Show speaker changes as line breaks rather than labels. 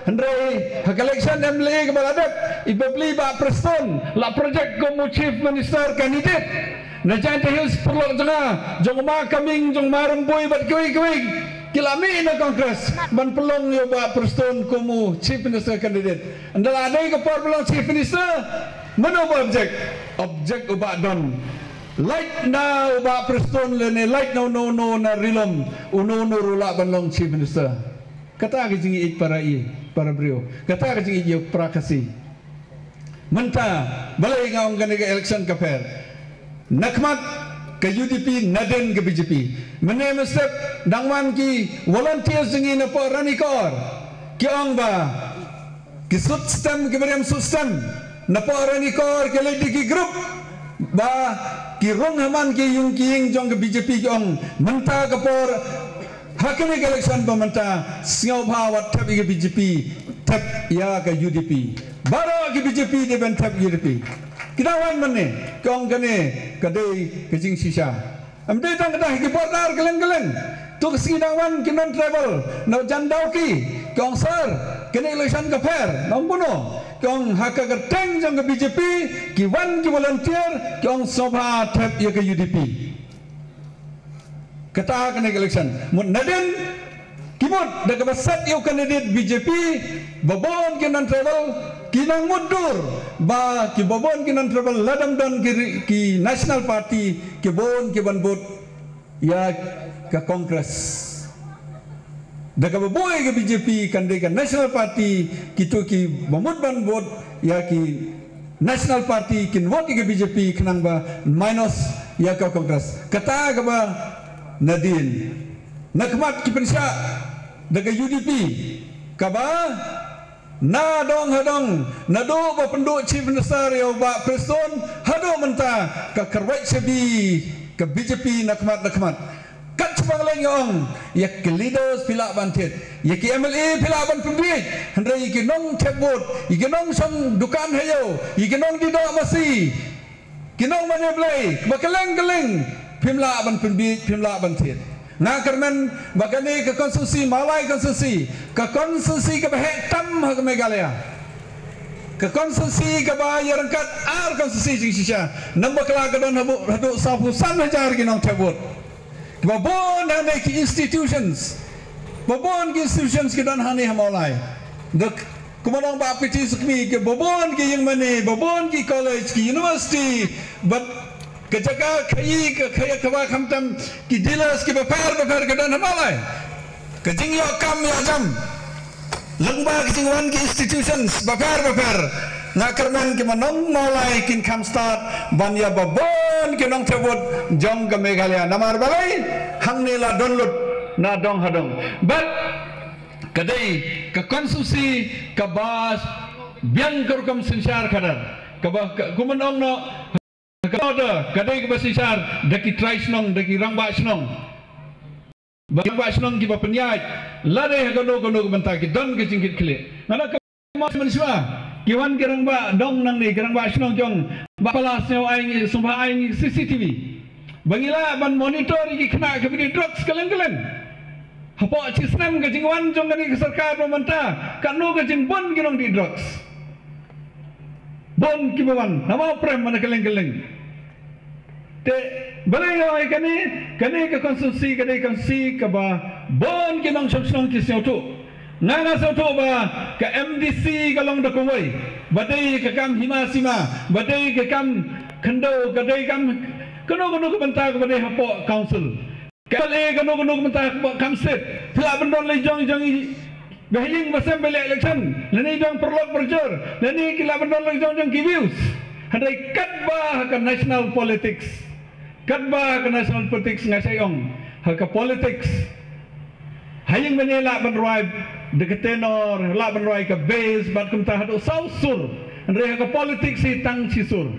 Hendrai hak election MLA ke baladat ibabli ba Preston la project ko mo chief minister candidate na jangan tehus perlu tengah jong ma kaming jong marang boy bat kuig kilami na Congress ban pelong yo ba Preston ko mo chief minister candidate andala ada ke por pelong chief minister mana object uba don light na uba Preston lene light no na rilom uno rula ban chief minister kata ke jingi para beliau kata ke jingi yo prakasi menta balai ngaung kan ke election ka fair nakmat ke UDP naden ke BJP mene mestep dangwan ki volunteers jingi na po ranikor ki ong ba ki system ke beriam system na po ranikor ke lady ki group ba ki rong haman ki yung king jong ke BJP ki ong menta ke por hakini election pementa singaw bawat tap ke BJP tap ya ke UDP baru ke BJP dia ben tap UDP kita wan mane kong kene kadai kejing sisa amde tang dah ki bordar geleng tu kesidang wan kinon travel no jandau ki kong sir kene election ke fair nong buno kong hak gerteng jong ke BJP ki wan ki volunteer kong sobha tap ya ke UDP kata kena election mun naden kimut daga basat yo candidate BJP babon kinan travel kinang mundur ba ki babon kinan travel ladam dan ki national party ki bon ki banbut ya ke kongres daga baboy ke BJP kande ke national party kitu ki bamut banbut ya ki national party kin wot ke BJP kenang ba minus ya ke kongres kata ke ba Nadine nakmat ki pensya daga UDP kaba na dong hadong nado ba penduk chief minister yo ba Preston hado menta ka kerwait sebi ke BJP nakmat kat cepang leng yong ya ke leaders pila bantet ya ke MLA pila ban pembiik hendrai ki nong tebot ki nong som dukan hayo ki nong di do masi ki nong mane blai ba keleng pimla ban pembiik pimla bantet ngakarmen bagani ke konstitusi malai konstitusi ke bahek tam ke Meghalaya ke konstitusi ke bahaya rengkat ar konstitusi jing sisa nambah kelak don hadu safusan hajar ginong tebut babon hane ki institutions ki don hane hamalai dek kumanong ba piti sukmi ke babon ki yang mane babon ki college ki university but kejaga kayi ke kawa kamtam ki dealers ki bapar ke dan hamalai kejing yo kam ya jam lengba kejing wan ki institutions bapar ngakarman ki manong malai kin kam start ban ya babon ki nong tebut jong ke Meghalaya namar balai hang nila download na dong hadong but kadai ke konstitusi ke bas biang kerukam sensar kadar ke kumanong no kada kadai ke basisar daki try snong daki rangba snong ki bapenyaj lade gono bentar ki don ke jingkit kle ngala ke mas manusia ki wan ki rangba dong nang ni rangba snong jong bapalas nyaw ai sumpah ai CCTV bangila ban monitor ki kena ke bidi drugs keleng hapo sistem ke jingwan jong ni sarkar pemerintah kanu ke jing bon ki nong di drugs bon ki bawan nama prem mana keleng te balai ai kani ke konstitusi ke ba bon ki nong snong ki seutu ngana seutu ba ke MDC kalong da kowai badai ke kam himasima badai ke kam khando badai kam kono ke bentar ke badai hapo council kale kono ke bentar kam state pula bendon le jong Bahing masam beli election, lani jong perlok berjur, lani kila bendon le jong views. Hadai katbah ke national politics ngasayong ke politics. Haying menela benroy deketenor, la benroy ke base, bat kumta hadu sausur. Hadai ke politics si tang cisur.